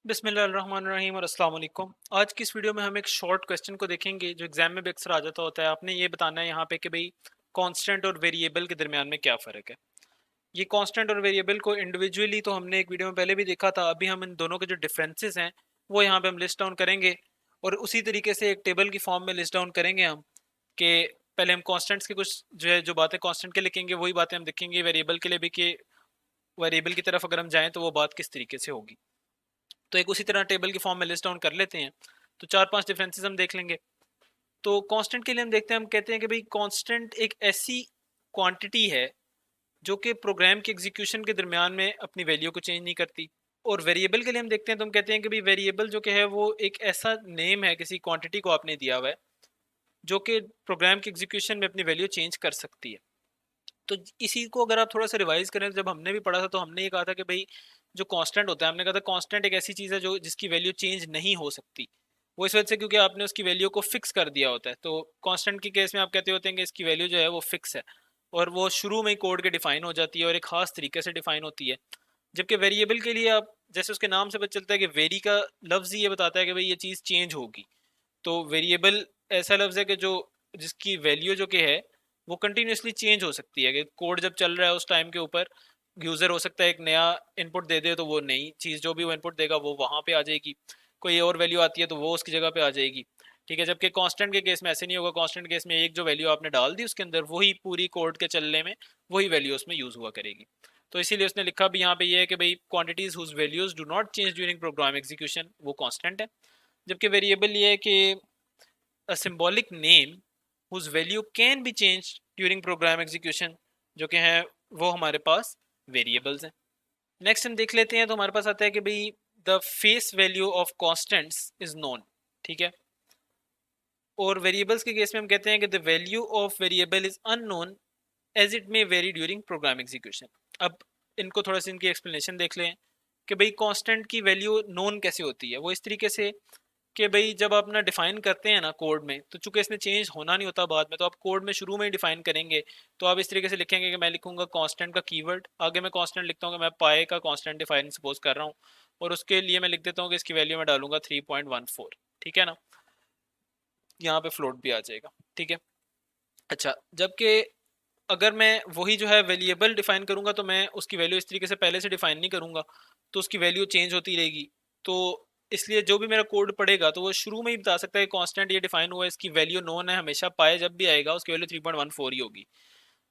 बिस्मिल्लाहिर्रहमानिर्रहीम और अस्सलाम वालेकुम। आज की इस वीडियो में हम एक शॉर्ट क्वेश्चन को देखेंगे जो एग्जाम में भी अक्सर आ जाता होता है। आपने ये बताना है यहाँ पे कि भाई कांस्टेंट और वेरिएबल के दरमियान में क्या फ़र्क है। ये कांस्टेंट और वेरिएबल को इंडिविजुअली तो हमने एक वीडियो में पहले भी देखा था। अभी हम इन दोनों के जो डिफरेंसेस हैं वो यहाँ पे हम लिस्ट डाउन करेंगे और उसी तरीके से एक टेबल की फॉर्म में लिस्ट डाउन करेंगे हम कि पहले हम कॉन्स्टेंट्स की कुछ जो बातें कॉन्स्टेंट के लिखेंगे वही बातें हम देखेंगे वेरिएबल के लिए भी कि वेरिएबल की तरफ अगर हम जाएँ तो वो बात किस तरीके से होगी। तो एक उसी तरह टेबल की फॉर्म में लिस्ट डाउन कर लेते हैं। तो 4-5 डिफरेंसेस हम देख लेंगे। तो कांस्टेंट के लिए हम देखते हैं, हम कहते हैं कि भाई कांस्टेंट एक ऐसी क्वांटिटी है जो कि प्रोग्राम के एग्जीक्यूशन के दरमियान में अपनी वैल्यू को चेंज नहीं करती। और वेरिएबल के लिए हम देखते हैं तो हम कहते हैं कि भाई वेरिएबल जो कि है वो एक ऐसा नेम है, किसी क्वांटिटी को आपने दिया हुआ है जो कि प्रोग्राम के एग्जीक्यूशन में अपनी वैल्यू चेंज कर सकती है। तो इसी को अगर आप थोड़ा सा रिवाइज करें, जब हमने भी पढ़ा था तो हमने ये कहा था कि भाई जो कांस्टेंट होता है, हमने कहा था कांस्टेंट एक ऐसी चीज़ है जो जिसकी वैल्यू चेंज नहीं हो सकती। वो इस वजह से क्योंकि आपने उसकी वैल्यू को फिक्स कर दिया होता है। तो कांस्टेंट के केस में आप कहते होते हैं कि इसकी वैल्यू जो है वो फिक्स है और वो शुरू में ही कोड के डिफाइन हो जाती है और एक खास तरीके से डिफाइन होती है। जबकि वेरिएबल के लिए आप जैसे उसके नाम से पता चलता है कि वेरी का लफ्ज़ ही ये बताता है कि भाई ये चीज़ चेंज होगी। तो वेरिएबल ऐसा लफ्ज़ है कि जो जिसकी वैल्यू जो कि है वो कंटिन्यूसली चेंज हो सकती है। कि कोड जब चल रहा है उस टाइम के ऊपर यूज़र हो सकता है एक नया इनपुट दे दे तो वो नई चीज़ जो भी वो इनपुट देगा वो वहाँ पे आ जाएगी। कोई और वैल्यू आती है तो वो उसकी जगह पे आ जाएगी। ठीक है, जबकि कांस्टेंट के केस में ऐसे नहीं होगा। कांस्टेंट केस में एक जो वैल्यू आपने डाल दी उसके अंदर वही पूरी कोड के चलने में वही वैल्यू उसमें यूज़ हुआ करेगी। तो इसीलिए उसने लिखा भी यहाँ पे ये है कि भाई quantities whose values do not change during program execution, वो कांस्टेंट है। जबकि वेरिएबल ये है कि a symbolic name whose value can be changed during program execution, जो कि है वो हमारे पास वेरिएबल्स हैं। नेक्स्ट हम देख लेते हैं तो हमारे पास आता है कि भाई the face value of constants is known. ठीक है, और वेरिएबल्स के केस में हम कहते हैं कि the value of variable is unknown as it may vary during program execution. अब इनको थोड़ा सा इनकी एक्सप्लेनेशन देख लें कि भाई कांस्टेंट की वैल्यू नोन कैसे होती है। वो इस तरीके से कि भाई जब आप ना डिफाइन करते हैं ना कोड में, तो चूंकि इसने चेंज होना नहीं होता बाद में, तो आप कोड में शुरू में ही डिफाइन करेंगे। तो आप इस तरीके से लिखेंगे कि मैं लिखूंगा कांस्टेंट का कीवर्ड, आगे मैं कांस्टेंट लिखता हूँ कि मैं पाए का कांस्टेंट डिफाइन सपोज कर रहा हूँ और उसके लिए मैं लिख देता हूँ कि इसकी वैल्यू मैं डालूंगा 3.14। ठीक है ना, यहाँ पे फ्लोट भी आ जाएगा। ठीक है, अच्छा, जबकि अगर मैं वही जो है वेरिएबल डिफाइन करूंगा तो मैं उसकी वैल्यू इस तरीके से पहले से डिफाइन नहीं करूंगा, तो उसकी वैल्यू चेंज होती रहेगी। तो इसलिए जो भी मेरा कोड पढ़ेगा तो वो शुरू में ही बता सकता है कांस्टेंट ये डिफाइन हुआ है, इसकी वैल्यू नोन है, हमेशा पाए जब भी आएगा उसकी वैल्यू 3.14 ही होगी।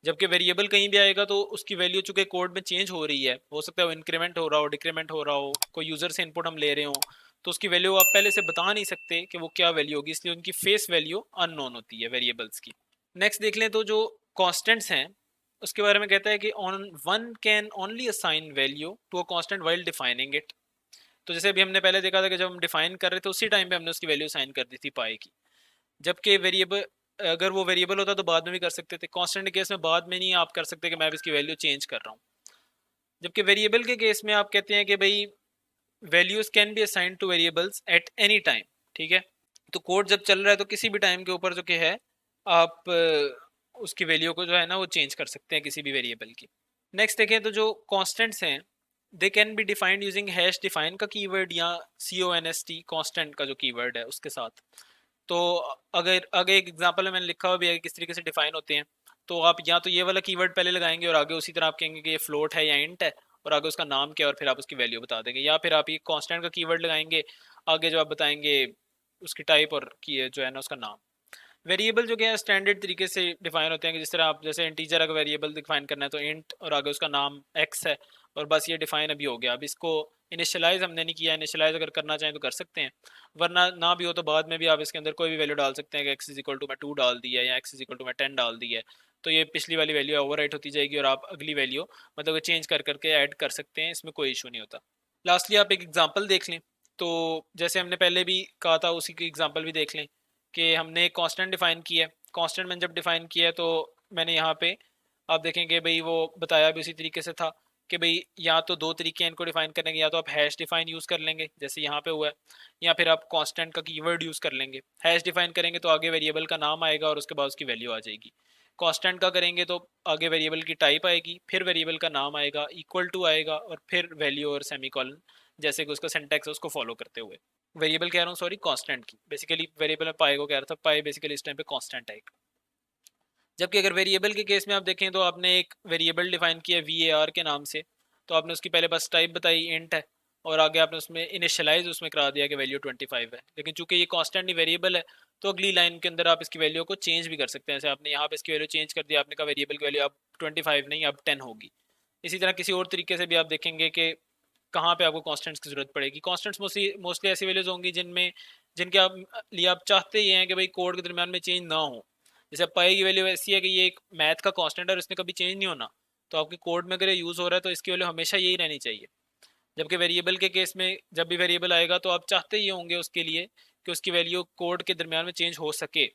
जबकि वेरिएबल कहीं भी आएगा तो उसकी वैल्यू चूंकि कोड में चेंज हो रही है, हो सकता है वो इंक्रीमेंट हो रहा हो, डिक्रीमेंट हो रहा हो, कोई यूजर से इनपुट हम ले रहे हो, तो उसकी वैल्यू आप पहले से बता नहीं सकते कि वो क्या वैल्यू होगी, इसलिए उनकी फेस वैल्यू अननोन होती है वेरिएबल्स की। नेक्स्ट देख लें तो जो कॉन्स्टेंट्स हैं उसके बारे में कहता है कि on one can only assign value to a constant while defining it. तो जैसे अभी हमने पहले देखा था कि जब हम डिफाइन कर रहे थे उसी टाइम पे हमने उसकी वैल्यू असाइन कर दी थी पाई की। जबकि वेरिएबल अगर वो वेरिएबल होता तो बाद में भी कर सकते थे। कांस्टेंट के केस में बाद में नहीं आप कर सकते कि मैं अब इसकी वैल्यू चेंज कर रहा हूँ। जबकि वेरिएबल के केस में आप कहते हैं कि भाई values can be assigned two variables at any time. ठीक है, तो कोड जब चल रहा है तो किसी भी टाइम के ऊपर जो कि है आप उसकी वैल्यू को जो है ना वो चेंज कर सकते हैं किसी भी वेरिएबल की। नेक्स्ट देखें तो जो कांस्टेंट्स हैं they can be defined using hash define का कीवर्ड या CONST कांस्टेंट का जो कीवर्ड है उसके साथ। तो अगर आगे एक एग्जांपल है मैंने लिखा हुआ भी है किस तरीके से डिफाइन होते हैं। तो आप या तो ये वाला कीवर्ड पहले लगाएंगे और आगे उसी तरह आप कहेंगे कि ये फ्लोट है या इंट है और आगे उसका नाम क्या है और फिर आप उसकी वैल्यू बता देंगे, या फिर आप ये कांस्टेंट का कीवर्ड लगाएंगे, आगे जो आप बताएंगे उसकी टाइप और की जो है ना उसका नाम। वेरिएबल जो क्या है स्टैंडर्ड तरीके से डिफाइन होते हैं कि जिस तरह आप जैसे इंटीजर अगर वेरिएबल डिफाइन करना है तो इंट और आगे उसका नाम एक्स है और बस ये डिफाइन अभी हो गया। अब इसको इनिशियलाइज हमने नहीं किया, इनिशियलाइज अगर करना चाहें तो कर सकते हैं, वरना ना भी हो तो बाद में भी आप इसके अंदर कोई भी वैल्यू डाल सकते हैं कि एक्स इज इक्वल टू मैं 2 डाल दी है या एक्स इज इक्वल टू मैं 10 डाल दी है। तो ये पिछली वाली वैल्यू ओवर होती जाएगी और आप अगली वैल्यू मतलब चेंज कर करके ऐड कर सकते हैं, इसमें कोई इशू नहीं होता। लास्टली आप एक एग्जांपल देख लें तो जैसे हमने पहले भी कहा था उसी की एग्जांपल भी देख लें कि हमने एक कांस्टेंट डिफाइन किया है। कांस्टेंट मैंने जब डिफाइन किया है तो मैंने यहाँ पे आप देखेंगे भाई वो बताया भी उसी तरीके से था कि भाई या तो दो तरीके हैं इनको डिफाइन करने के, या तो आप हैश डिफाइन यूज़ कर लेंगे जैसे यहाँ पे हुआ है, या फिर आप कांस्टेंट का कीवर्ड यूज़ कर लेंगे। हैश डिफाइन करेंगे तो आगे वेरिएबल का नाम आएगा और उसके बाद उसकी वैल्यू आ जाएगी। कांस्टेंट का करेंगे तो आगे वेरिएबल की टाइप आएगी, फिर वेरिएबल का नाम आएगा, इक्वल टू आएगा और फिर वैल्यू और सेमी कॉलन जैसे कि उसका सिंटैक्स है उसको फॉलो करते हुए। वेरिएबल कह रहा हूँ, सॉरी, कांस्टेंट की। बेसिकली वेरिएबल में पाई को कह रहा था, पाई बेसिकली इस टाइम पे कांस्टेंट है एक। जबकि अगर वेरिएबल के केस में आप देखें तो आपने एक वेरिएबल डिफाइन किया VAR के नाम से, तो आपने उसकी पहले बस टाइप बताई इंट है, और आगे आपने उसमें इनिशियलाइज उसमें करा दिया कि वैल्यू 25 है। लेकिन चूंकि ये कांस्टेंट नहीं वेरिएबल है, तो अगली लाइन के अंदर आप इसकी वैल्यू को चेंज भी कर सकते हैं। जैसे आपने यहाँ पे इसकी वैल्यू चेंज कर दिया, आपने कहा वेरिएबल की वैल्यू अब 25 नहीं अब 10 होगी। इसी तरह किसी और तरीके से भी आप देखेंगे कि कहाँ पे आपको कॉन्स्टेंट्स की जरूरत पड़ेगी। कॉन्स्टेंट्स मोस्टली मोस्टली ऐसी वैल्यूज होंगी जिनमें जिनके आप लिए आप चाहते ही हैं कि भाई कोड के दरमियान में चेंज ना हो। जैसे पाई की वैल्यू ऐसी है कि ये एक मैथ का कांस्टेंट है और इसने कभी चेंज नहीं होना, तो आपके कोड में अगर ये यूज़ हो रहा है तो इसकी वैल्यू हमेशा यही रहनी चाहिए। जबकि वेरिएबल के केस में जब भी वेरिएबल आएगा तो आप चाहते ही होंगे उसके लिए कि उसकी वैल्यू कोड के दरमियान में चेंज हो सके।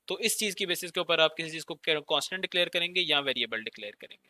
तो इस चीज़ की बेसिस के ऊपर आप किसी चीज़ को कांस्टेंट डिक्लेयर करेंगे या वेरिएबल डिक्लेयर करेंगे।